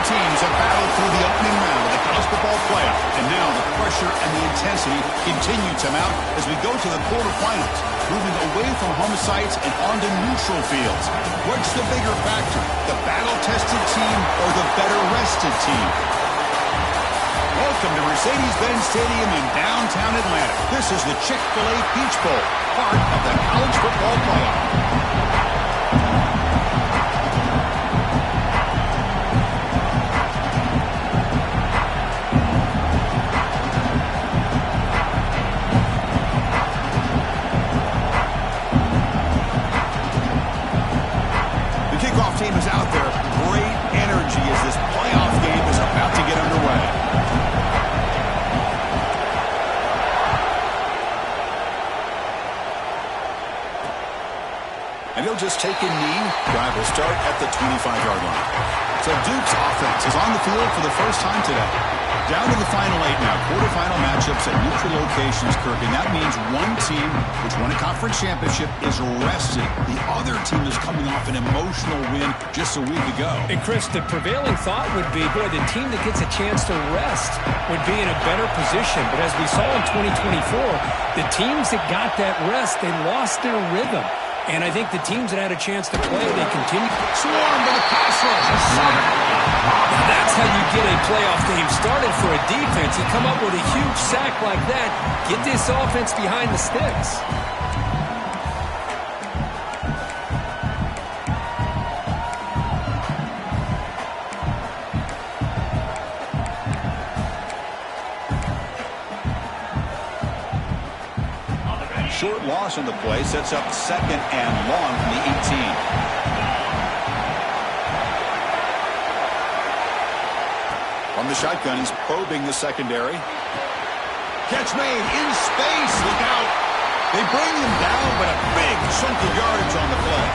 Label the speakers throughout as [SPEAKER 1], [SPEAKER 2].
[SPEAKER 1] teams have battled through the opening round of the college football playoff, and now the pressure and the intensity continue to mount as we go to the quarterfinals, moving away from home sites and onto neutral fields. What's the bigger factor, the battle-tested team or the better-rested team? Welcome to Mercedes-Benz Stadium in downtown Atlanta. This is the Chick-fil-A Peach Bowl, part of the college football playoff. Team is out there. Great energy as this playoff game is about to get underway. And he'll just take a knee. Drive will start at the 25-yard line. So Duke's offense is on the field for the first time today. Down to the final 8 now. Quarterfinal matchups at neutral locations, Kirk. And that means one team, which won a conference championship, is rested. The other team is coming off an emotional win just a week ago.
[SPEAKER 2] And, Chris, the prevailing thought would be, boy, the team that gets a chance to rest would be in a better position. But as we saw in 2024, the teams that got that rest, they lost their rhythm. And I think the teams that had a chance to play, they continue.
[SPEAKER 1] Swarm to the pass rush. A sack.
[SPEAKER 2] Now that's how you get a playoff game started for a defense. You come up with a huge sack like that, get this offense behind the sticks.
[SPEAKER 1] Short loss on the play sets up 2nd and long from the 18. From the shotgun, he's probing the secondary. Catch made in space. Look out. They bring him down, but a big chunk of yardage on the play.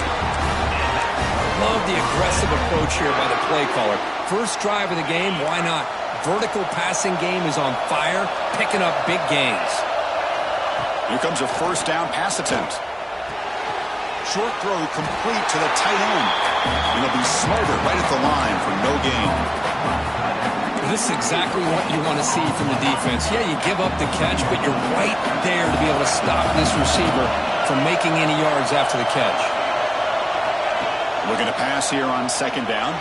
[SPEAKER 2] Love the aggressive approach here by the play caller. First drive of the game, why not? Vertical passing game is on fire, picking up big gains.
[SPEAKER 1] Here comes a first down pass attempt. Short throw complete to the tight end. And it'll be smothered right at the line for no gain.
[SPEAKER 2] This is exactly what you want to see from the defense. Yeah, you give up the catch, but you're right there to be able to stop this receiver from making any yards after the catch.
[SPEAKER 1] Looking to pass here on 2nd down.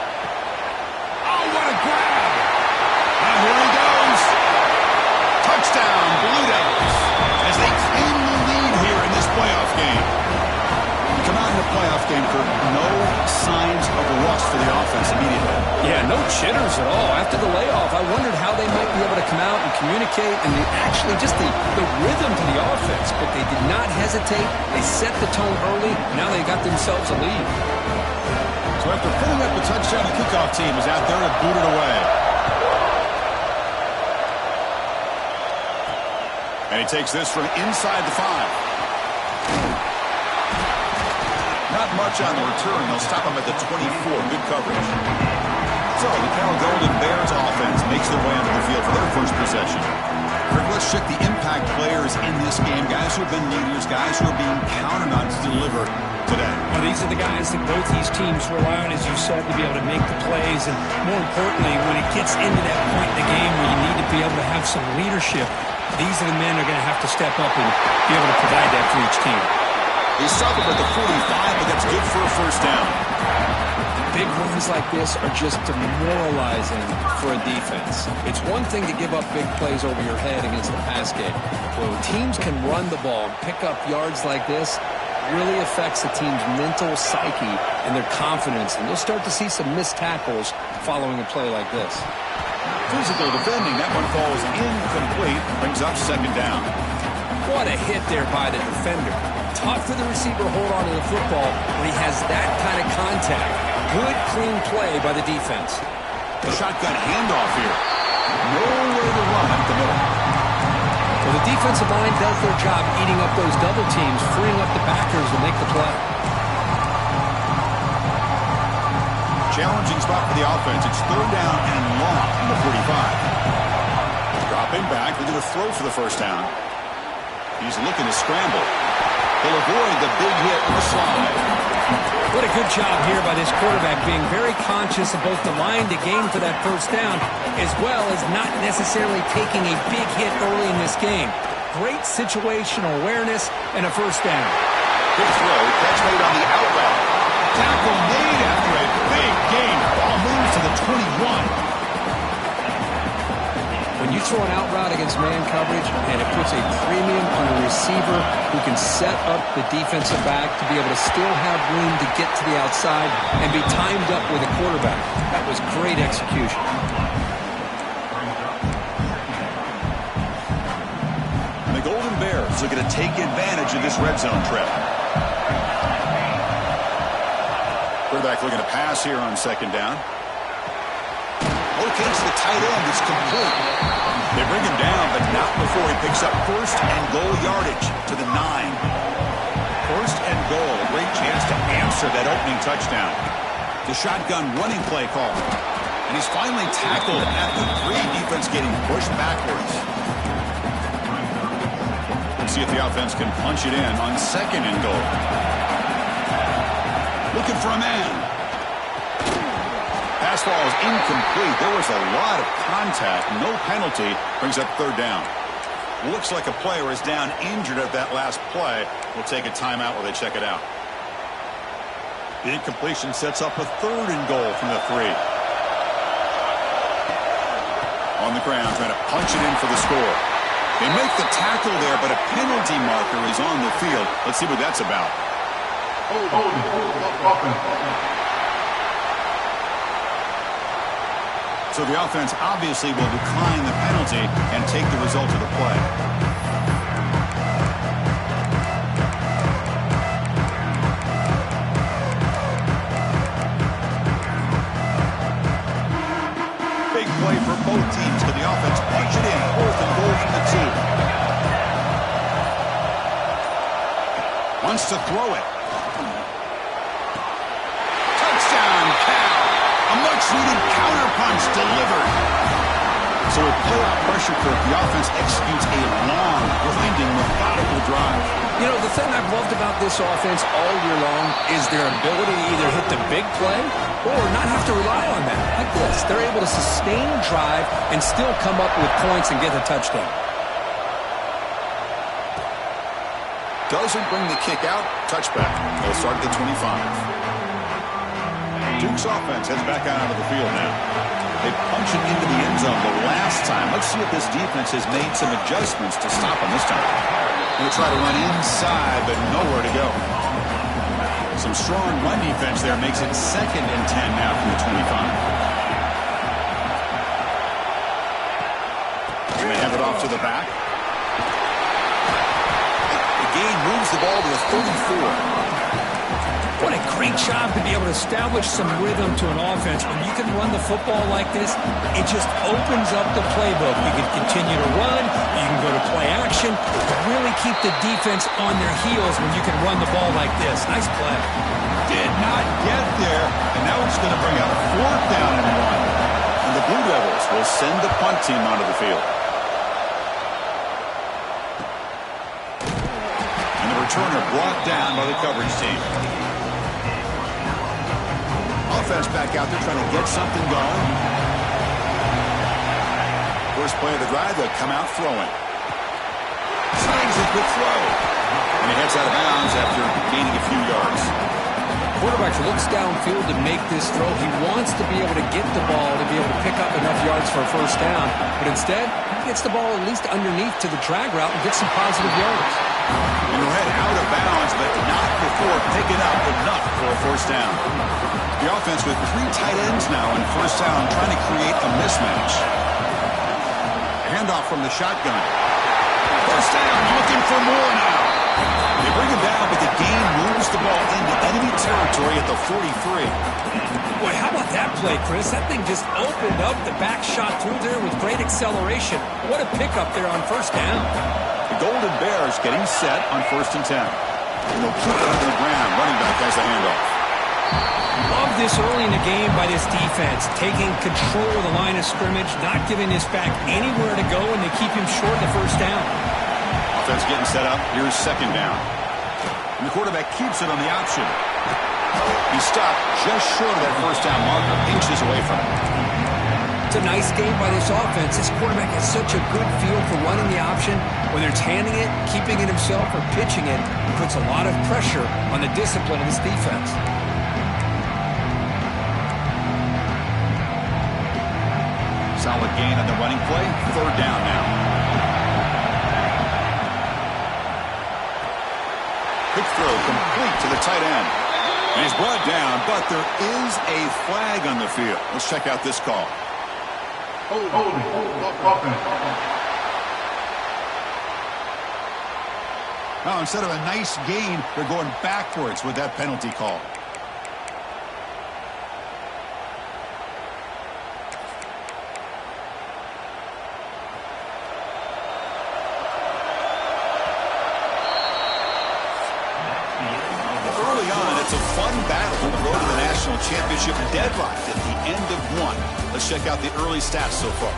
[SPEAKER 1] Oh, what a grab! And here he goes. Touchdown, Blue Devils, as they claim the lead here in this playoff game. Come out in the playoff game, Kirk. No signs of rust for the offense immediately.
[SPEAKER 2] Yeah, no jitters at all. After the layoff, I wondered how they might be able to come out and communicate and actually just the rhythm to the offense. But they did not hesitate. They set the tone early. Now they got themselves a lead.
[SPEAKER 1] So after filling up the touchdown, the kickoff team is out there to boot it away. And he takes this from inside the 5. Not much on the return. They'll stop him at the 24. Good coverage. So the Cal Golden Bears offense makes their way onto the field for their first possession. Kirk, let's check the impact players in this game. Guys who have been leaders, guys who are being counted on to deliver today.
[SPEAKER 2] Well, these are the guys that both these teams rely on, as you said, to be able to make the plays. And more importantly, when it gets into that point in the game where you need to be able to have some leadership, these are the men who are going to have to step up and be able to provide that for each team.
[SPEAKER 1] He stopped him at the 45, but that's good for a first down.
[SPEAKER 2] Big runs like this are just demoralizing for a defense. It's one thing to give up big plays over your head against the pass game. When teams can run the ball and pick up yards like this, it really affects the team's mental psyche and their confidence. And you'll start to see some missed tackles following a play like this.
[SPEAKER 1] Physical defending. That one falls incomplete. Brings up 2nd down.
[SPEAKER 2] What a hit there by the defender. Tough for the receiver to hold on to the football when he has that kind of contact. Good, clean play by the defense.
[SPEAKER 1] The shotgun handoff here. Nowhere to run up the middle.
[SPEAKER 2] Well, the defensive line does their job eating up those double teams, freeing up the backers to make the play.
[SPEAKER 1] Challenging spot for the offense. It's 3rd down and long from the 45. Dropping back. They're going to throw for the first down. He's looking to scramble. He'll avoid the big hit on the slide.
[SPEAKER 2] What a good job here by this quarterback, being very conscious of both the line to gain for that first down, as well as not necessarily taking a big hit early in this game. Great situational awareness and a first down.
[SPEAKER 1] Big throw, catch made on the out route. Tackle made after a big gain. Ball moves to the 21.
[SPEAKER 2] When you throw an out route against man coverage, and it puts a premium on the receiver who can set up the defensive back to be able to still have room to get to the outside and be timed up with a quarterback. That was great execution.
[SPEAKER 1] And the Golden Bears are going to take advantage of this red zone trip. Quarterback looking to pass here on second down. Locates the tight end. It's complete. They bring him down, but not before he picks up first and goal yardage to the 9. First and goal. A great chance to answer that opening touchdown. The shotgun running play call. And he's finally tackled at the 3. Defense getting pushed backwards. Let's see if the offense can punch it in on second and goal. Looking for a man. Pass ball is incomplete. There was a lot of contact. No penalty. Brings up third down. Looks like a player is down injured at that last play. We'll take a timeout while they check it out. The incompletion sets up a third and goal from the 3. On the ground, trying to punch it in for the score. They make the tackle there, but a penalty marker is on the field. Let's see what that's about. So the offense obviously will decline the penalty and take the result of the play. Big play for both teams. Can the offense punch it in? Fourth and goal from the 2. Wants to throw it. Touchdown, Cal. A much-needed counterpunch delivered. So with playoff pressure, Kirk, the offense executes a long, grinding, methodical drive.
[SPEAKER 2] You know, the thing I've loved about this offense all year long is their ability to either hit the big play or not have to rely on that. Like this, they're able to sustain drive and still come up with points and get a touchdown.
[SPEAKER 1] Doesn't bring the kick out. Touchback. They'll start at the 25. Duke's offense heads back out onto the field now. They punch it into the end zone the last time. Let's see if this defense has made some adjustments to stop them this time. Going to try to run inside, but nowhere to go. Some strong run defense there makes it 2nd and 10 now from the 25. And they have it off to the back. The gain moves the ball to the 34.
[SPEAKER 2] What a great job to be able to establish some rhythm to an offense. When you can run the football like this, it just opens up the playbook. You can continue to run, you can go to play action, really keep the defense on their heels when you can run the ball like this. Nice play.
[SPEAKER 1] Did not get there, and now it's going to bring up 4th down and 1. And the Blue Devils will send the punt team onto the field. And the returner brought down by the coverage team. Offense back out there trying to get something going. First play of the drive, they'll come out throwing. Slangs a good throw. And he heads out of bounds after gaining a few yards.
[SPEAKER 2] Quarterback looks downfield to make this throw. He wants to be able to get the ball to be able to pick up enough yards for a first down. But instead, he gets the ball at least underneath to the drag route and gets some positive yards.
[SPEAKER 1] And he'll head out of bounds, but not before picking up enough for a first down. The offense with 3 tight ends now in first down, trying to create a mismatch. Handoff from the shotgun. First down, looking for more now. They bring him down, but the gain moves the ball into enemy territory at the 43.
[SPEAKER 2] Boy, how about that play, Chris? That thing just opened up the back shot through there with great acceleration. What a pickup there on first down.
[SPEAKER 1] The Golden Bears getting set on 1st and 10. And they'll keep it on the ground. Running back has the handoff.
[SPEAKER 2] Love this early in the game by this defense, taking control of the line of scrimmage, not giving this back anywhere to go, and they keep him short of the first down.
[SPEAKER 1] Offense getting set up. Here's second down. And the quarterback keeps it on the option. He stopped just short of that first down marker, inches away from it.
[SPEAKER 2] It's a nice game by this offense. This quarterback has such a good feel for running the option. Whether it's handing it, keeping it himself, or pitching it, he puts a lot of pressure on the discipline of this defense.
[SPEAKER 1] Solid gain on the running play. Third down now. Quick throw complete to the tight end. And he's brought down, but there is a flag on the field. Let's check out this call. Now, instead of a nice gain, they're going backwards with that penalty call. Early on, it's a fun battle on the road to the national championship, deadlocked at the end of one. Let's check out the early stats so far.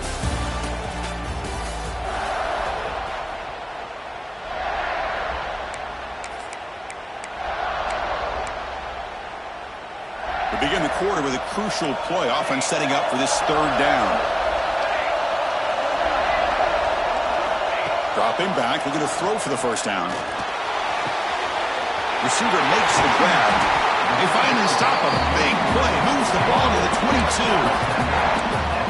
[SPEAKER 1] We begin the quarter with a crucial play, offense setting up for this third down. Dropping back, looking to throw for the first down. Receiver makes the grab. They finally stop a big play. Moves the ball to the 22.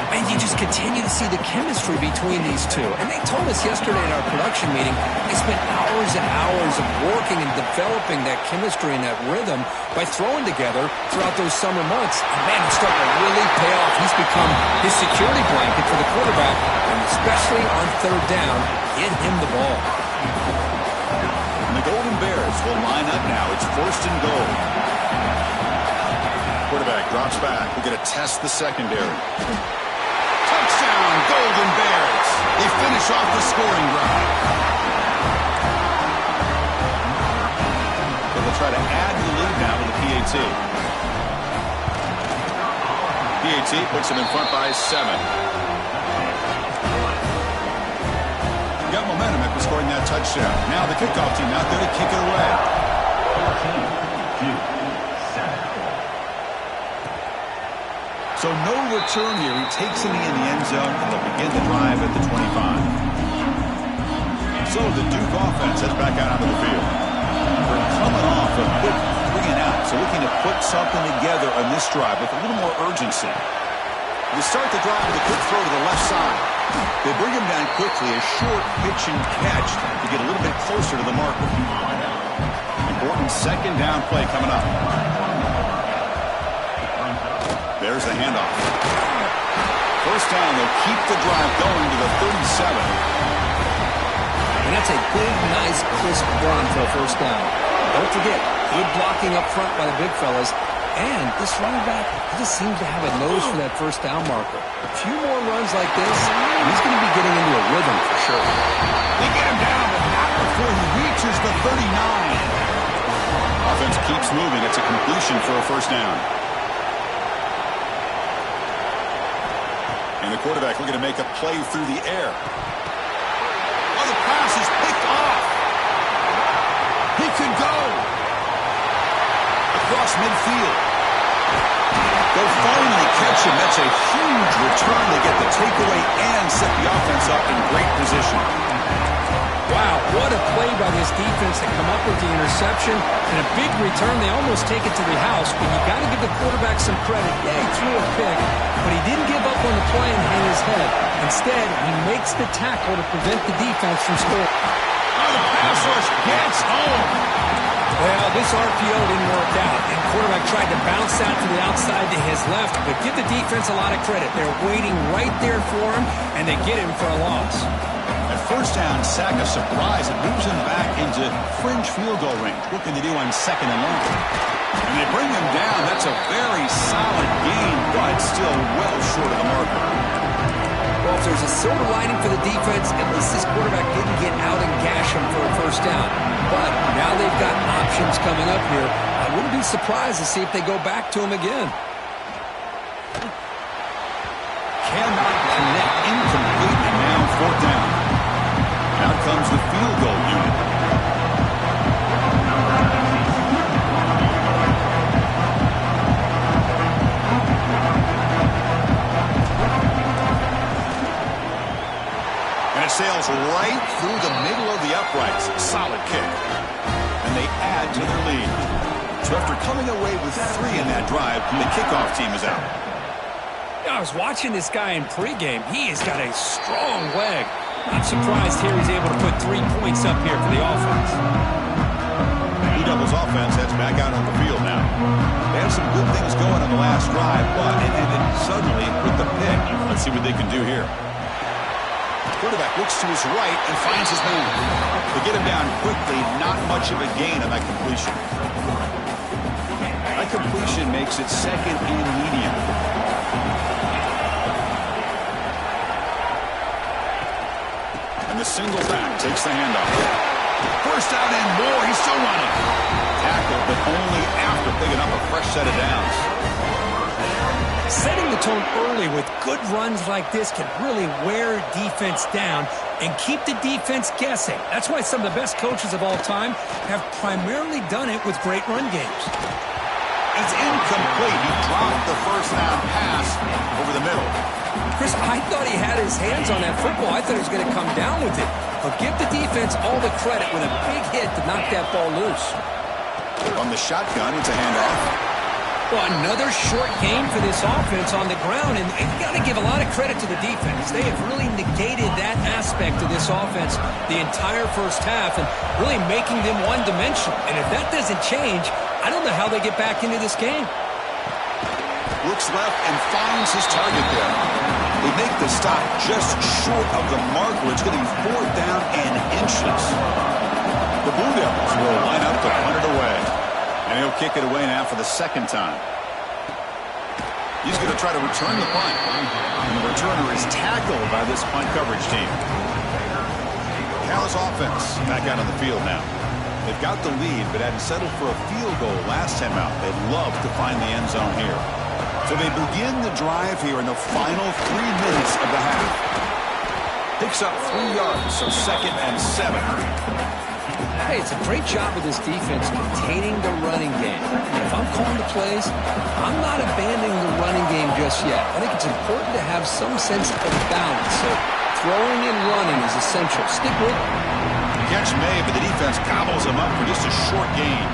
[SPEAKER 2] And you just continue to see the chemistry between these two. And they told us yesterday in our production meeting, they spent hours and hours of working and developing that chemistry and that rhythm by throwing together throughout those summer months. And man, it's starting to really pay off. He's become his security blanket for the quarterback, and especially on third down, get him the ball.
[SPEAKER 1] And the Golden Bears will line up now. It's first and goal. Quarterback drops back. We're going to test the secondary. Touchdown, Golden Bears. They finish off the scoring drive. So they'll try to add to the lead now with the PAT. PAT puts them in front by 7. Got momentum after scoring that touchdown. Now the kickoff team out there to kick it away. So no return here. He takes it in the end zone, and they'll begin the drive at the 25. So the Duke offense heads back out onto the field. We're coming off a quick 3-and-out, so looking to put something together on this drive with a little more urgency. They start the drive with a quick throw to the left side. They bring him down quickly, a short pitch and catch to get a little bit closer to the marker. Important second down play coming up. There's the handoff. First down, they'll keep the drive going to the 37.
[SPEAKER 2] And that's a big, nice, crisp run for a first down. Don't forget, good blocking up front by the big fellas. And this running back, he just seems to have a nose for that first down marker. A few more runs like this, and he's going to be getting into a rhythm for sure.
[SPEAKER 1] They get him down, but not before he reaches the 39. Offense keeps moving. It's a completion for a first down. And the quarterback looking to make a play through the air. Oh, the pass is picked off. He could go across midfield. They'll finally catch him. That's a huge return. They get the takeaway and set the offense up in great position.
[SPEAKER 2] Wow, what a play by this defense to come up with the interception and a big return. They almost take it to the house, but you got to give the quarterback some credit. Yeah, he threw a pick, but he didn't give up on the play and hang his head. Instead, he makes the tackle to prevent the defense from scoring.
[SPEAKER 1] Oh, the pass rush gets home.
[SPEAKER 2] Well, this RPO didn't work out, and quarterback tried to bounce out to the outside to his left, but give the defense a lot of credit. They're waiting right there for him, and they get him for a loss.
[SPEAKER 1] At first down, sack a surprise. It moves him back into fringe field goal range. Looking to do on second and long. And they bring him down. That's a very solid gain, but still well short of the marker.
[SPEAKER 2] Well, if there's a silver lining for the defense, at least this quarterback didn't get out and gash him for a first down. But now they've got options coming up here. I wouldn't be surprised to see if they go back to him again.
[SPEAKER 1] Cannot connect, incomplete, and now fourth down. Out comes the field goal unit. it sails right through the middle of the uprights. Solid kick. And they add to their lead. So after coming away with 3 in that drive, the kickoff team is out.
[SPEAKER 2] I was watching this guy in pregame. He has got a strong leg. Not surprised here he's able to put 3 points up here for the offense.
[SPEAKER 1] Blue Devils offense heads back out on the field now. They had some good things going on the last drive, but it ended suddenly with the pick. Let's see what they can do here. Quarterback looks to his right and finds his man. They get him down quickly, not much of a gain on that completion. That completion makes it 2nd and medium. And the single back takes the handoff. First down and more. He's still running. Tackle, but only after picking up a fresh set of downs.
[SPEAKER 2] Setting the tone early with good runs like this can really wear defense down and keep the defense guessing. That's why some of the best coaches of all time have primarily done it with great run games.
[SPEAKER 1] It's incomplete. He dropped the first down pass over the middle.
[SPEAKER 2] Chris, I thought he had his hands on that football. I thought he was going to come down with it. But give the defense all the credit with a big hit to knock that ball loose.
[SPEAKER 1] On the shotgun, it's a handoff.
[SPEAKER 2] Well, another short game for this offense on the ground, and you've got to give a lot of credit to the defense. They have really negated that aspect of this offense the entire first half and really making them one-dimensional. And if that doesn't change, I don't know how they get back into this game.
[SPEAKER 1] Looks left and finds his target there. They make the stop just short of the mark where it's going to be 4th down and inches. The Blue Devils will line up to punt it away. And he'll kick it away now for the 2nd time. He's going to try to return the punt. And the returner is tackled by this punt coverage team. Cal's offense back out on the field now. They've got the lead, but hadn't settled for a field goal last time out. They'd love to find the end zone here. So they begin the drive here in the final 3 minutes of the half. Picks up 3 yards, so 2nd and 7.
[SPEAKER 2] Hey, it's a great job of this defense containing the running game. And if I'm calling the plays, I'm not abandoning the running game just yet. I think it's important to have some sense of balance. So throwing and running is essential. Stick with it.
[SPEAKER 1] The catch made, but the defense gobbles him up for just a short gain.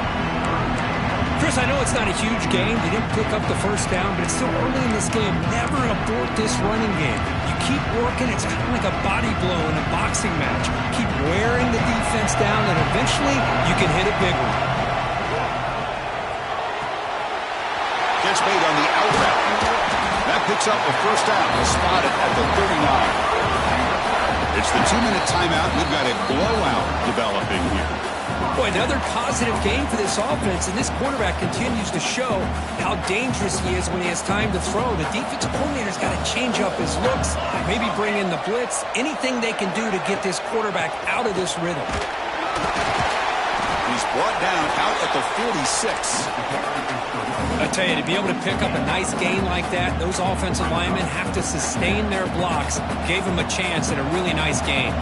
[SPEAKER 2] Chris, I know it's not a huge game. They didn't pick up the first down, but it's still early in this game. Never abort this running game. You keep working. It's kind of like a body blow in a boxing match. Keep wearing the defense down, and eventually you can hit a big one.
[SPEAKER 1] Catch made on the out route. That picks up a first down. Spotted at the 39. It's the 2-minute timeout. We've got a blowout developing here.
[SPEAKER 2] Boy, another positive game for this offense, and this quarterback continues to show how dangerous he is when he has time to throw. The defensive coordinator's got to change up his looks, maybe bring in the blitz, anything they can do to get this quarterback out of this rhythm.
[SPEAKER 1] He's brought down out at the 46.
[SPEAKER 2] I tell you, to be able to pick up a nice gain like that, those offensive linemen have to sustain their blocks. Gave him a chance at a really nice game.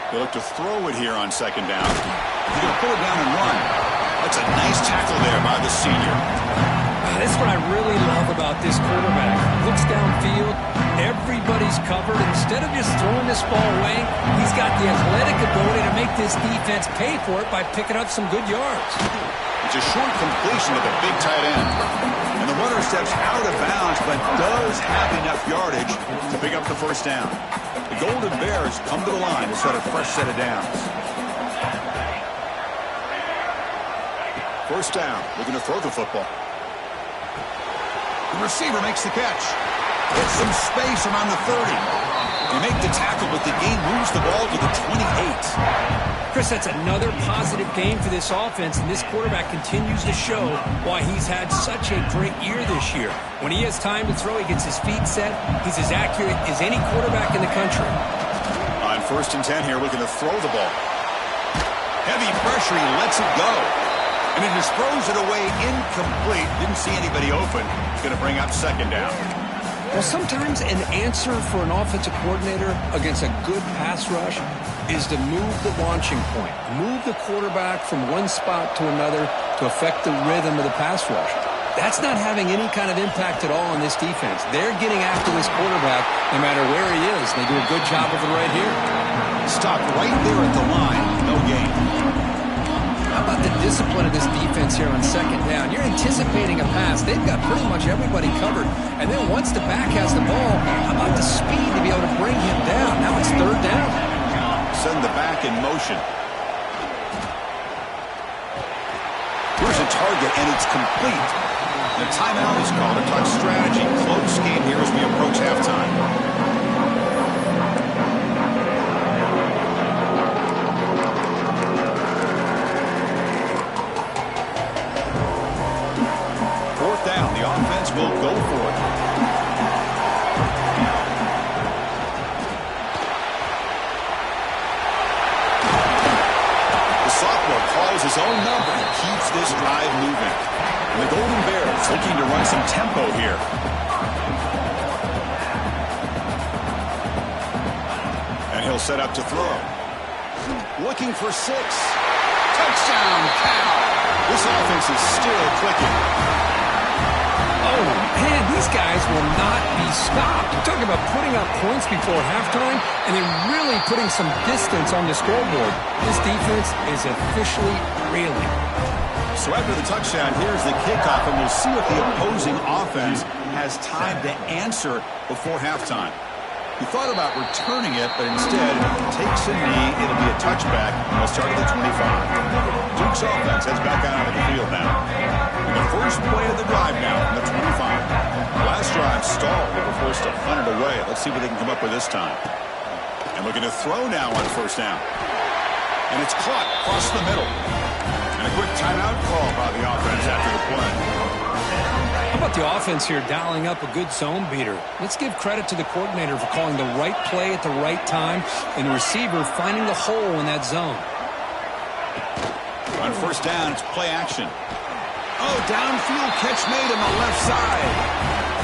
[SPEAKER 1] They look to throw it here on 2nd down. He's going to pull it down and run. That's a nice tackle there by the senior.
[SPEAKER 2] That's what I really love about this quarterback. Looks downfield, everybody's covered. Instead of just throwing this ball away, he's got the athletic ability to make this defense pay for it by picking up some good yards.
[SPEAKER 1] It's a short completion to the big tight end. And the runner steps out of bounds, but does have enough yardage to pick up the first down. The Golden Bears come to the line to set a fresh set of downs. First down, looking to throw the football. The receiver makes the catch. Gets some space around the 30. They make the tackle, but the game moves the ball to the 28.
[SPEAKER 2] Chris, that's another positive game for this offense, and this quarterback continues to show why he's had such a great year this year. When he has time to throw, he gets his feet set. He's as accurate as any quarterback in the country.
[SPEAKER 1] On 1st and 10 here, looking to throw the ball. Heavy pressure, he lets it go. And he just throws it away incomplete. Didn't see anybody open. He's going to bring up 2nd down.
[SPEAKER 2] Well, sometimes an answer for an offensive coordinator against a good pass rush is to move the launching point, move the quarterback from one spot to another to affect the rhythm of the pass rush. That's not having any kind of impact at all on this defense. They're getting after this quarterback no matter where he is. They do a good job of it right here.
[SPEAKER 1] Stopped right there at the line. No gain.
[SPEAKER 2] How about the discipline of this defense here on second down? You're anticipating a pass. They've got pretty much everybody covered. And then once the back has the ball, how about the speed to be able to bring him down? Now it's third down.
[SPEAKER 1] Send the back in motion. Here's a target, and it's complete. The timeout is called. A touch strategy. Close game here as we approach halftime. Fourth down. The offense will go for it. The sophomore calls his own number and keeps this drive moving. And the Golden Bears looking to run some tempo here. And he'll set up to throw. Looking for 6. Touchdown, Cal. This offense is still clicking.
[SPEAKER 2] Oh, man, these guys will not be stopped. You're talking about putting up points before halftime and then really putting some distance on the scoreboard. This defense is officially reeling.
[SPEAKER 1] So after the touchdown, here's the kickoff, and we'll see if the opposing offense has time to answer before halftime. He thought about returning it, but instead takes a knee. It'll be a touchback. They'll start at the 25. Duke's offense heads back out onto the field now. And the first play of the drive now from the 25. Last drive stalled. They were forced to punt it away. Let's see what they can come up with this time. And looking to throw now on first down. And it's caught across the middle. And a quick timeout call by the offense after the play.
[SPEAKER 2] How about the offense here dialing up a good zone beater? Let's give credit to the coordinator for calling the right play at the right time and the receiver finding the hole in that zone.
[SPEAKER 1] On first down, it's play action. Oh, downfield catch made on the left side.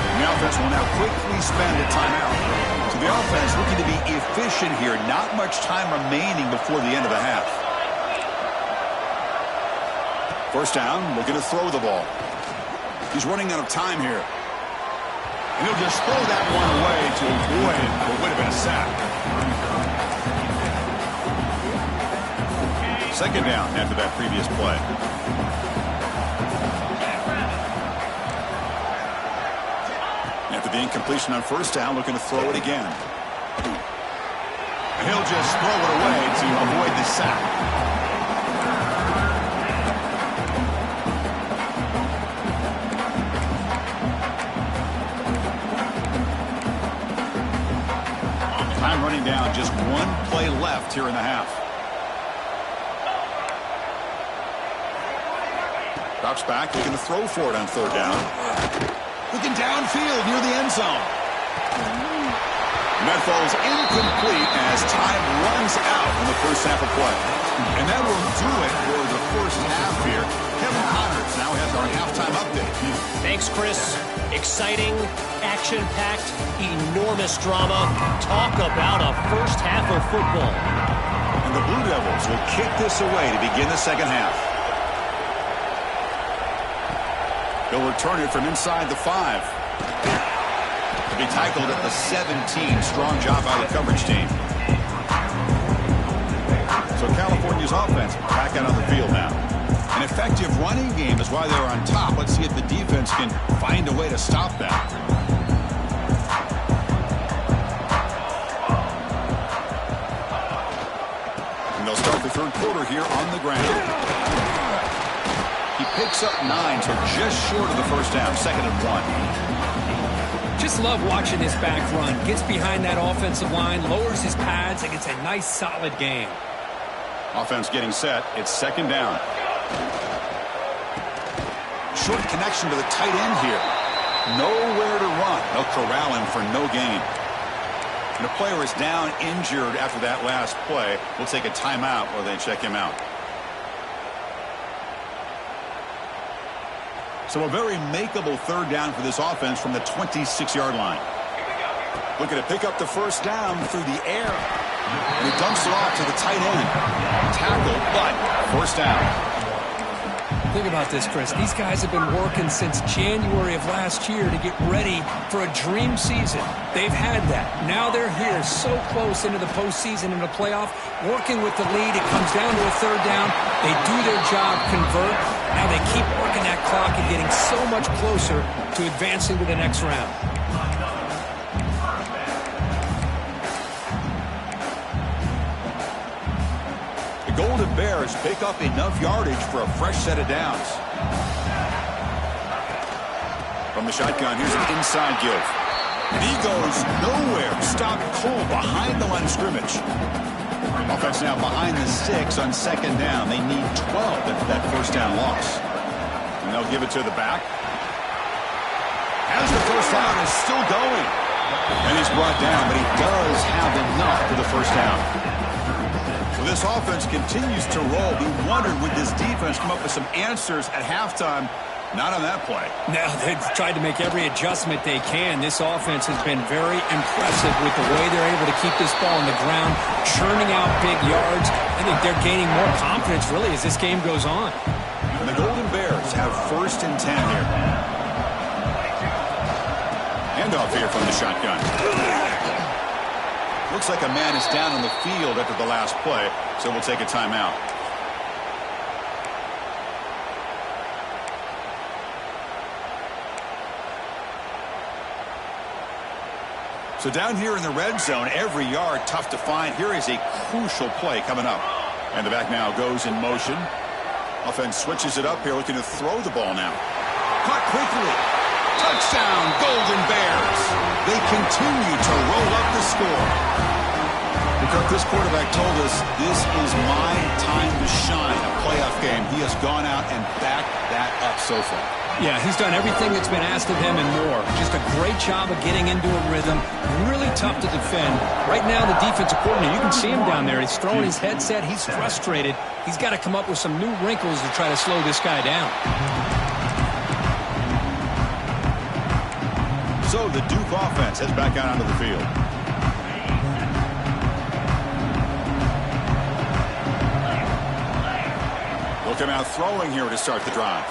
[SPEAKER 1] And the offense will now quickly spend a timeout. So the offense looking to be efficient here. Not much time remaining before the end of the half. First down, looking to throw the ball. He's running out of time here. And he'll just throw that one away to avoid what would have been a sack. Second down after that previous play. After the incompletion on first down, looking to throw it again. And he'll just throw it away to avoid the sack. Running down, just one play left here in the half. Drops back, looking to throw for it on third down. Looking downfield near the end zone. And that falls incomplete as time runs out in the first half of play. And that will do it for the first half here. Kevin Connors now has our halftime update.
[SPEAKER 3] Thanks, Chris. Exciting, action-packed, enormous drama. Talk about a first half of football.
[SPEAKER 1] And the Blue Devils will kick this away to begin the second half. They'll return it from inside the 5. To be tackled at the 17. Strong job by the coverage team. So California's offense back out on the field now. An effective running game is why they're on top. Let's see if the defense can find a way to stop that. And they'll start the third quarter here on the ground. He picks up 9, so just short of the first down. Second and 1.
[SPEAKER 2] Just love watching this back run. Gets behind that offensive line, lowers his pads, and gets a nice solid game.
[SPEAKER 1] Offense getting set. It's second down. Short connection to the tight end here. Nowhere to run. They'll corral him for no gain. And the player is down injured after that last play. We'll take a timeout while they check him out. So a very makeable third down for this offense from the 26-yard line. Looking to pick up the first down through the air. And he dumps it off to the tight end. Tackle, but first down.
[SPEAKER 2] Think about this, Chris. These guys have been working since January of last year to get ready for a dream season. They've had that. Now they're here so close into the postseason and the playoff, working with the lead. It comes down to a third down. They do their job, convert. Now they keep working that clock and getting so much closer to advancing to the next round.
[SPEAKER 1] Golden Bears pick up enough yardage for a fresh set of downs. From the shotgun, here's an inside give. And he goes nowhere. Stopped cold behind the line of scrimmage. Offense now behind the 6 on second down. They need 12 after that first down loss. And they'll give it to the back. As the first down is still going. And he's brought down, but he does have enough for the first down. This offense continues to roll. We wondered, would this defense come up with some answers at halftime? Not on that play.
[SPEAKER 2] Now, they've tried to make every adjustment they can. This offense has been very impressive with the way they're able to keep this ball on the ground, churning out big yards. I think they're gaining more confidence, really, as this game goes on.
[SPEAKER 1] And the Golden Bears have 1st and 10 here. Handoff here from the shotgun. Looks like a man is down on the field after the last play, so we'll take a timeout. So down here in the red zone, every yard tough to find. Here is a crucial play coming up. And the back now goes in motion. Offense switches it up here, looking to throw the ball now. Caught quickly. Touchdown, Golden Bears. They continue to roll up the score. Because this quarterback told us, this is my time to shine, a playoff game. He has gone out and backed that up so far.
[SPEAKER 2] Yeah, he's done everything that's been asked of him and more. Just a great job of getting into a rhythm. Really tough to defend. Right now, the defensive coordinator, you can see him down there. He's throwing his headset. He's frustrated. He's got to come up with some new wrinkles to try to slow this guy down.
[SPEAKER 1] So the Duke offense heads back out onto the field. They'll come out throwing here to start the drive.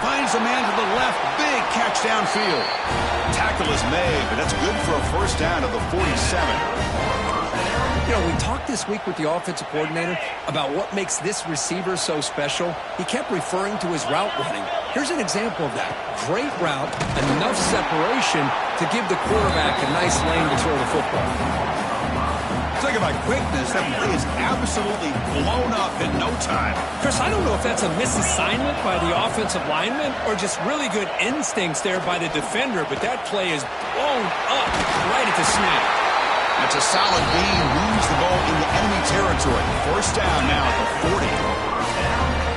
[SPEAKER 1] Finds a man to the left. Big catch downfield. Tackle is made, but that's good for a first down to the 47.
[SPEAKER 2] You know, we talked this week with the offensive coordinator about what makes this receiver so special. He kept referring to his route running. Here's an example of that. Great route, enough separation to give the quarterback a nice lane to throw the football.
[SPEAKER 1] Talk about quickness. That play is absolutely blown up in no time.
[SPEAKER 2] Chris, I don't know if that's a misassignment by the offensive lineman or just really good instincts there by the defender, but that play is blown up right at the snap.
[SPEAKER 1] That's a solid gain. Moves the ball into enemy territory. First down now at the 40.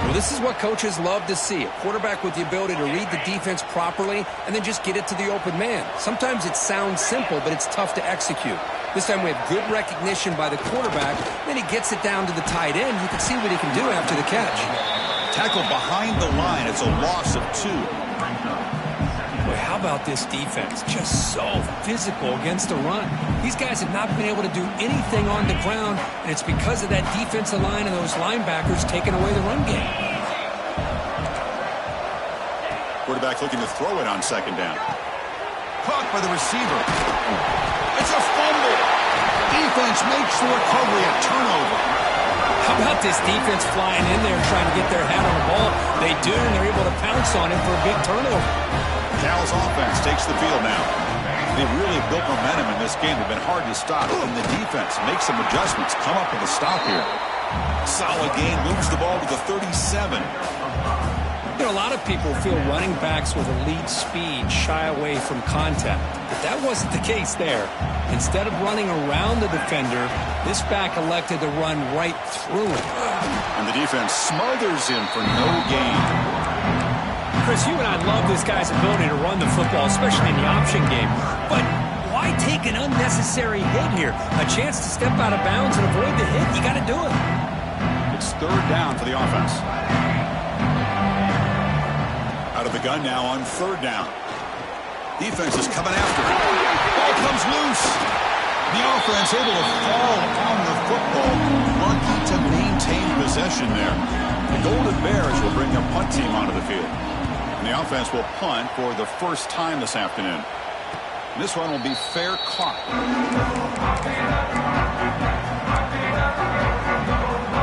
[SPEAKER 2] Well, this is what coaches love to see. A quarterback with the ability to read the defense properly and then just get it to the open man. Sometimes it sounds simple, but it's tough to execute. This time we have good recognition by the quarterback. Then he gets it down to the tight end. You can see what he can do after the catch.
[SPEAKER 1] Tackle behind the line. It's a loss of 2.
[SPEAKER 2] Boy, how about this defense? Just so physical against the run. These guys have not been able to do anything on the ground, and it's because of that defensive line and those linebackers taking away the run game.
[SPEAKER 1] Quarterback looking to throw it on second down. Caught by the receiver. It's a fumble. Defense makes the recovery a turnover.
[SPEAKER 2] How about this defense flying in there trying to get their hat on the ball? They do, and they're able to pounce on it for a big turnover.
[SPEAKER 1] Cal's offense takes the field now. They've really built momentum in this game. They've been hard to stop. And the defense makes some adjustments. Come up with a stop here. Solid gain. Moves the ball to the 37.
[SPEAKER 2] You know, a lot of people feel running backs with elite speed shy away from contact. But that wasn't the case there. Instead of running around the defender, this back elected to run right through him.
[SPEAKER 1] And the defense smothers him for no gain.
[SPEAKER 2] Chris, you and I love this guy's ability to run the football, especially in the option game. But why take an unnecessary hit here? A chance to step out of bounds and avoid the hit, you got to do it.
[SPEAKER 1] It's third down for the offense. Out of the gun now on third down. Defense is coming after it. Ball comes loose. The offense able to fall on the football. Lucky to maintain possession there. The Golden Bears will bring their punt team onto the field. And the offense will punt for the first time this afternoon. And this one will be fair caught.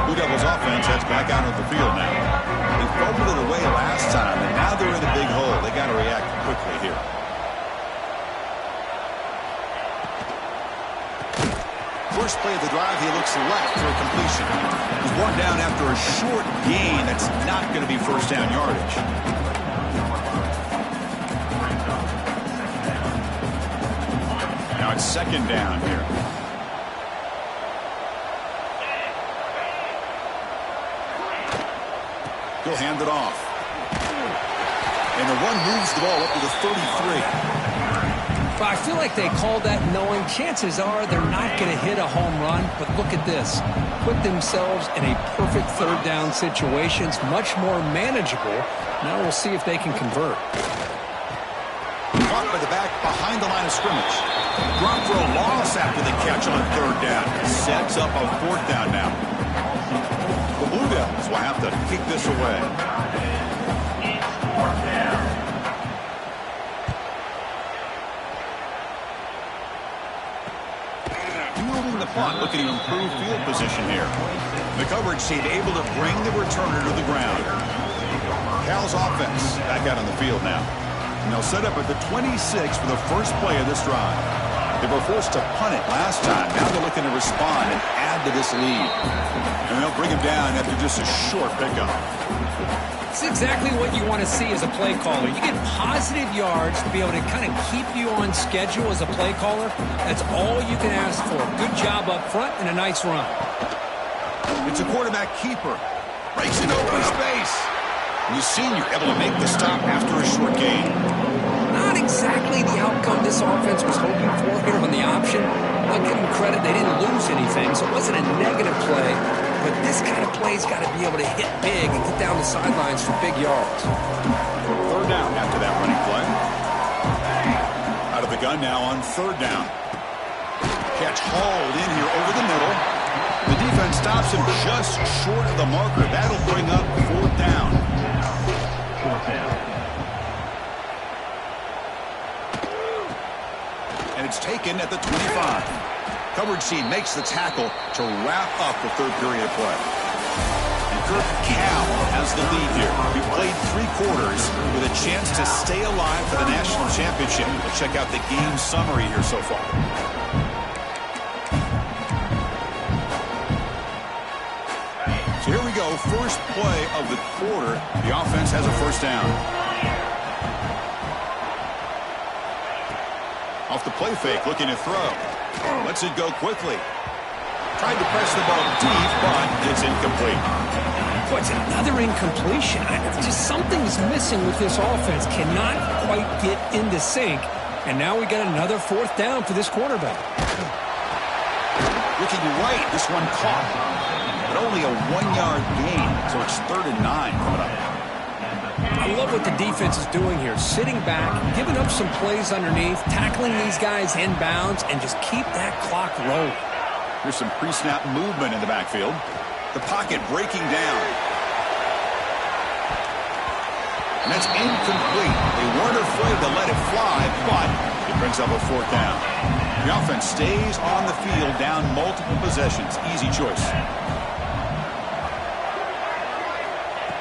[SPEAKER 1] Blue Devils offense heads back out of the field now. They fumbled it away last time, and now they're in a big hole. They got to react quickly here. First play of the drive, he looks left for a completion. He's one down after a short gain. That's not going to be first down yardage. Now it's second down here. He'll hand it off. And the run moves the ball up to the 33.
[SPEAKER 2] But I feel like they called that knowing chances are they're not going to hit a home run. But look at this. Put themselves in a perfect third down situation. It's much more manageable. Now we'll see if they can convert.
[SPEAKER 1] Caught by the back behind the line of scrimmage. Drop for a loss after the catch on third down. Sets up a fourth down now. The Blue Devils will have to kick this away. Moving the punt, looking to improve field position here. The coverage team able to bring the returner to the ground. Cal's offense back out on the field now. And they'll set up at the 26 for the first play of this drive. They were forced to punt it last time. Now they're looking to respond and add to this lead. And they'll bring him down after just a short pickup.
[SPEAKER 2] It's exactly what you want to see as a play caller. You get positive yards to be able to kind of keep you on schedule as a play caller. That's all you can ask for. Good job up front and a nice run.
[SPEAKER 1] It's a quarterback keeper. Breaks into open space. And the senior able to make the stop after a short gain.
[SPEAKER 2] Not exactly the outcome this offense was hoping for here on the option. I'll give them credit. They didn't lose anything, so it wasn't a negative play. But this kind of play's got to be able to hit big and get down the sidelines for big yards.
[SPEAKER 1] Third down after that running play. Out of the gun now on third down. Catch hauled in here over the middle. The defense stops him just short of the marker. That'll bring up fourth down. And it's taken at the 25. Coverage team makes the tackle to wrap up the third period of play. And Kirk Cal has the lead here. We played 3 quarters with a chance to stay alive for the national championship. Let's check out the game summary here so far. So here we go. First play of the quarter. The offense has a first down. Off the play fake, looking to throw. Lets it go quickly. Tried to press the ball deep, but it's incomplete.
[SPEAKER 2] What's another incompletion? Just something's missing with this offense. Cannot quite get into sync. And now we got another fourth down for this quarterback.
[SPEAKER 1] Looking right, this one caught. But only a 1-yard gain, so it's 3rd and 9 coming up.
[SPEAKER 2] I love what the defense is doing here. Sitting back, giving up some plays underneath, tackling these guys inbounds, and just keep that clock rolling.
[SPEAKER 1] There's some pre-snap movement in the backfield. The pocket breaking down. And that's incomplete. They weren't afraid to let it fly, but it brings up a fourth down. The offense stays on the field, down multiple possessions. Easy choice.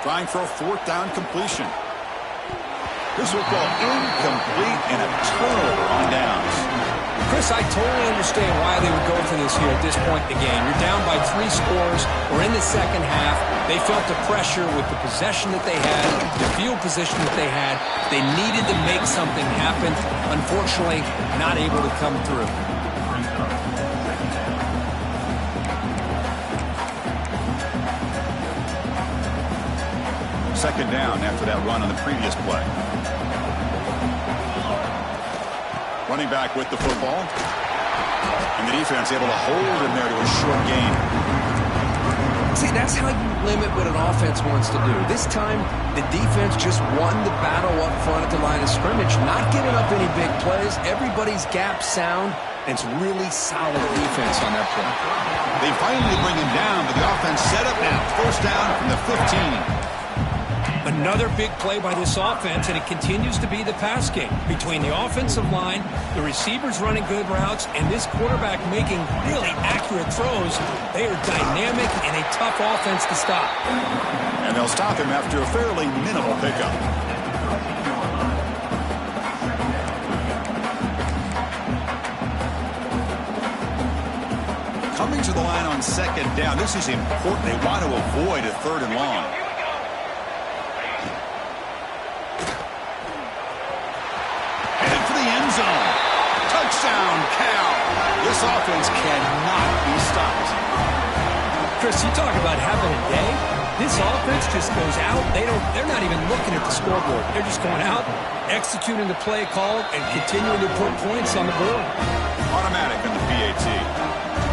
[SPEAKER 1] Trying for a fourth down completion. This will call incomplete and a turnover on downs.
[SPEAKER 2] Chris, I totally understand why they would go for this here at this point in the game. You're down by 3 scores. We're in the second half. They felt the pressure with the possession that they had, the field position that they had. They needed to make something happen. Unfortunately, not able to come through.
[SPEAKER 1] Second down after that run on the previous play. Running back with the football. And the defense able to hold him there to a short gain.
[SPEAKER 2] See, that's how you limit what an offense wants to do. This time, the defense just won the battle up front at the line of scrimmage, not giving up any big plays. Everybody's gap sound, and it's really solid defense on that play.
[SPEAKER 1] They finally bring him down, but the offense set up now. First down from the 15.
[SPEAKER 2] Another big play by this offense, and it continues to be the pass game. Between the offensive line, the receivers running good routes, and this quarterback making really accurate throws, they are dynamic and a tough offense to stop.
[SPEAKER 1] And they'll stop him after a fairly minimal pickup. Coming to the line on second down, this is important. They want to avoid a third and long. Zone. Touchdown, Cal. This offense cannot be stopped.
[SPEAKER 2] Chris, you talk about having a day. This offense just goes out. They're not even looking at the scoreboard. They're just going out, executing the play called, and continuing to put points on the board. Automatic on the PAT.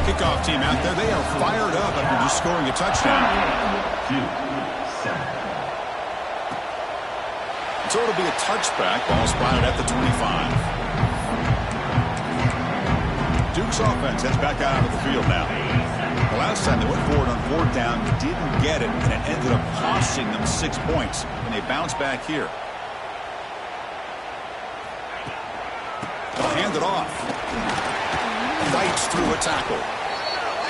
[SPEAKER 2] Kickoff team out there. They are fired up after just scoring a touchdown. So it'll be a touchback. Ball spotted at the 25. Duke's offense heads back out of the field now. The last time they went forward on fourth down, didn't get it, and it ended up costing them 6 points. And they bounce back here. They'll hand it off. Fights through a tackle.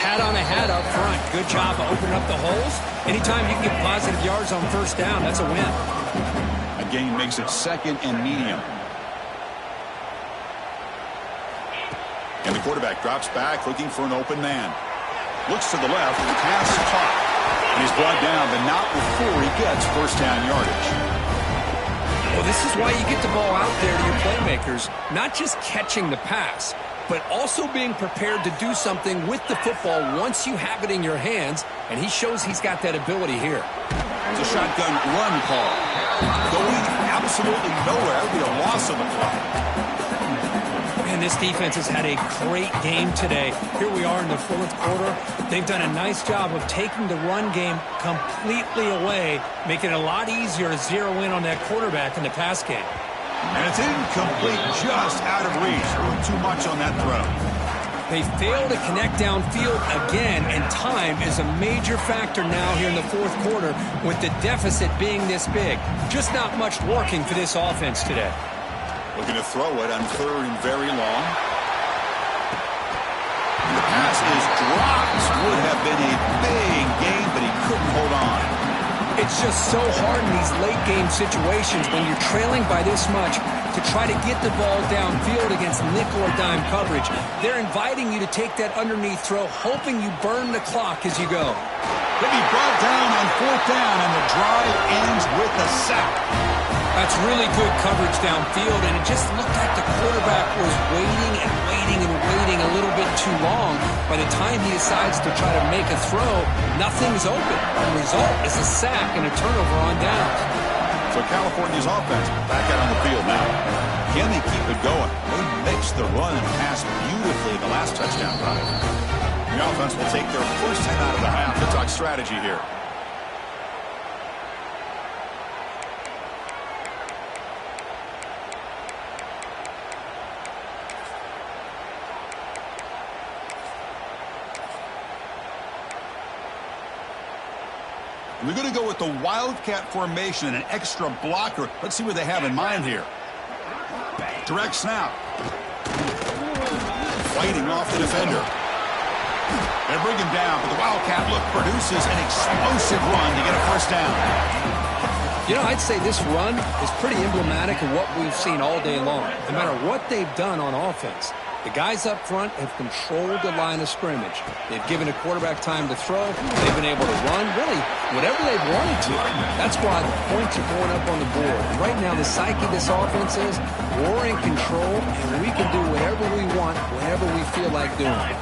[SPEAKER 2] Hat on a hat up front. Good job of opening up the holes. Anytime you can get positive yards on first down, that's a win. A gain makes it second and medium. And the quarterback drops back, looking for an open man. Looks to the left, the pass caught. And he's brought down, but not before he gets first down yardage. Well, this is why you get the ball out there to your playmakers. Not just catching the pass, but also being prepared to do something with the football once you have it in your hands. And he shows he's got that ability here. It's a shotgun run call. Going absolutely nowhere. That would be a loss on the play. And this defense has had a great game today. Here we are in the fourth quarter. They've done a nice job of taking the run game completely away, making it a lot easier to zero in on that quarterback in the pass game. And it's incomplete, just out of reach. A little too much on that throw. They fail to connect downfield again, and time is a major factor now here in the fourth quarter with the deficit being this big. Just not much working for this offense today. Looking to throw it on third and very long. And the pass is dropped. Would have been a big gain, but he couldn't hold on. It's just so hard in these late game situations when you're trailing by this much to try to get the ball downfield against nickel or dime coverage. They're inviting you to take that underneath throw, hoping you burn the clock as you go. He'll be brought down on fourth down, and the drive ends with a sack. That's really good coverage downfield, and it just looked like the quarterback was waiting and waiting and waiting a little bit too long. By the time he decides to try to make a throw, nothing's open. The result is a sack and a turnover on downs. So California's offense back out on the field now. Can they keep it going? They mixed the run and pass beautifully the last touchdown drive. The offense will take their first time out of the half to talk strategy here. We're going to go with the Wildcat formation and an extra blocker. Let's see what they have in mind here. Direct snap. Fighting off the defender. They bring him down, but the Wildcat look produces an explosive run to get a first down. You know, I'd say this run is pretty emblematic of what we've seen all day long. No matter what they've done on offense, the guys up front have controlled the line of scrimmage. They've given a quarterback time to throw. They've been able to run, really, whatever they've wanted to. That's why the points are going up on the board. And right now, the psyche of this offense is we're in control, and we can do whatever we want, whenever we feel like doing.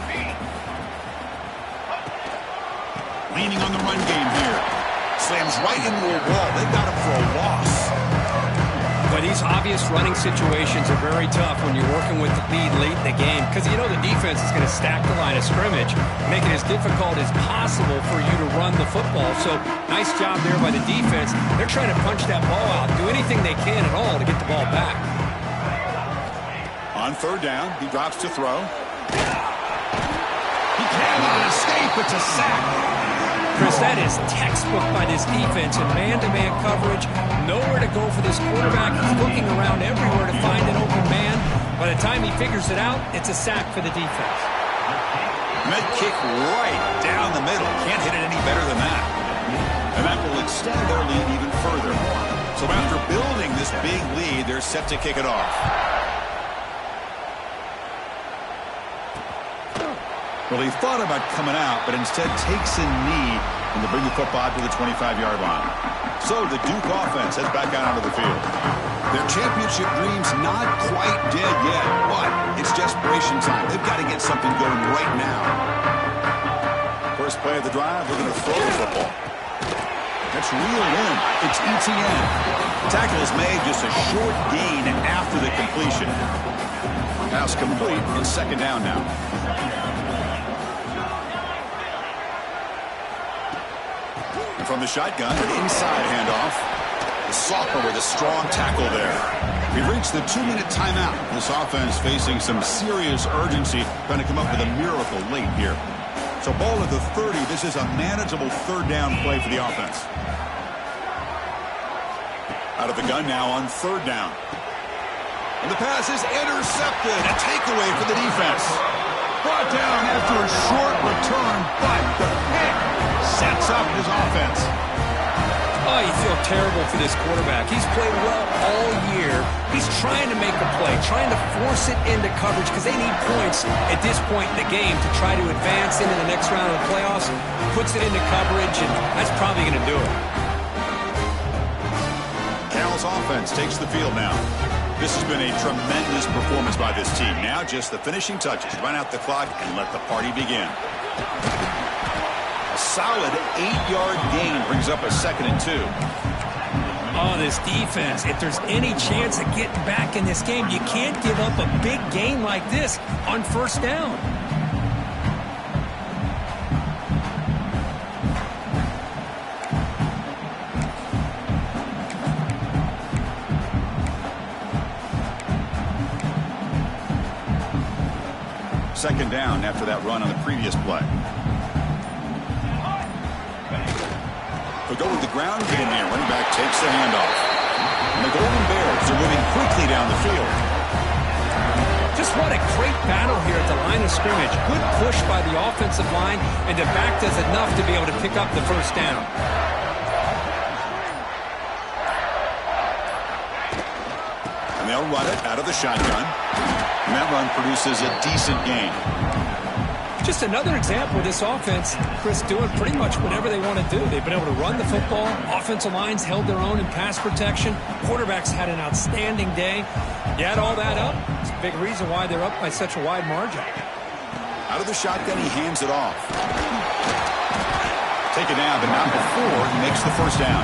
[SPEAKER 2] Leaning on the run game here. Slams right into a wall. They've got him for a loss. But these obvious running situations are very tough when you're working with the lead late in the game because you know the defense is going to stack the line of scrimmage, make it as difficult as possible for you to run the football. So nice job there by the defense. They're trying to punch that ball out, do anything they can at all to get the ball back.
[SPEAKER 1] On third down, he drops to throw. He can't even escape. It's a sack.
[SPEAKER 2] Chris, that is textbook by this defense in man-to-man coverage. Nowhere to go for this quarterback. He's looking around everywhere to find an open man. By the time he figures it out, it's a sack for the defense.
[SPEAKER 1] Med kick right down the middle. Can't hit it any better than that. And that will extend their lead even further. So after building this big lead, they're set to kick it off. Well, he thought about coming out, but instead takes a knee and to bring the football to the 25-yard line. So the Duke offense heads back out onto the field. Their championship dream's not quite dead yet, but it's desperation time. They've got to get something going right now. First play of the drive, they're going to throw the football. That's reeled in. It's ETN. Tackle is made, just a short gain after the completion. Pass complete, and second down now. From the shotgun, an inside handoff. The sophomore with a strong tackle there. We've reached the 2-minute timeout. This offense facing some serious urgency, trying to come up with a miracle late here. So ball at the 30. This is a manageable third down play for the offense. Out of the gun now on third down. And the pass is intercepted. A takeaway for the defense. Brought down after a short return, but the pick sets up his offense.
[SPEAKER 2] Oh, you feel terrible for this quarterback. He's played well all year. He's trying to make a play, trying to force it into coverage because they need points at this point in the game to try to advance into the next round of the playoffs. Puts it into coverage, and that's probably going to do it.
[SPEAKER 1] Cal's offense takes the field now. This has been a tremendous performance by this team. Now just the finishing touches. Run out the clock and let the party begin. A solid 8-yard gain brings up a 2nd and 2.
[SPEAKER 2] Oh, this defense, if there's any chance of getting back in this game, you can't give up a big gain like this on first down.
[SPEAKER 1] Second down after that run on the previous play. They'll go with the ground game here. Running back takes the handoff. And the Golden Bears are moving quickly down the field.
[SPEAKER 2] Just what a great battle here at the line of scrimmage. Good push by the offensive line, and the back does enough to be able to pick up the first down.
[SPEAKER 1] And they'll run it out of the shotgun. And that run produces a decent gain.
[SPEAKER 2] Just another example of this offense, Chris, doing pretty much whatever they want to do. They've been able to run the football. Offensive lines held their own in pass protection. Quarterbacks had an outstanding day. You add all that up, it's a big reason why they're up by such a wide margin.
[SPEAKER 1] Out of the shotgun, he hands it off. Take it down, but not before he makes the first down.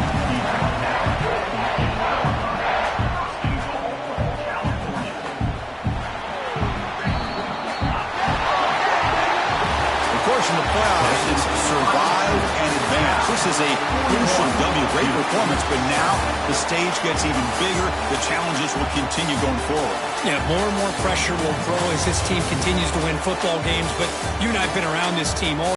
[SPEAKER 1] In the playoffs, it's survive and advance. This is a crucial W. Great performance, but now the stage gets even bigger. The challenges will continue going forward.
[SPEAKER 2] Yeah, more and more pressure will grow as this team continues to win football games, but you and I have been around this team all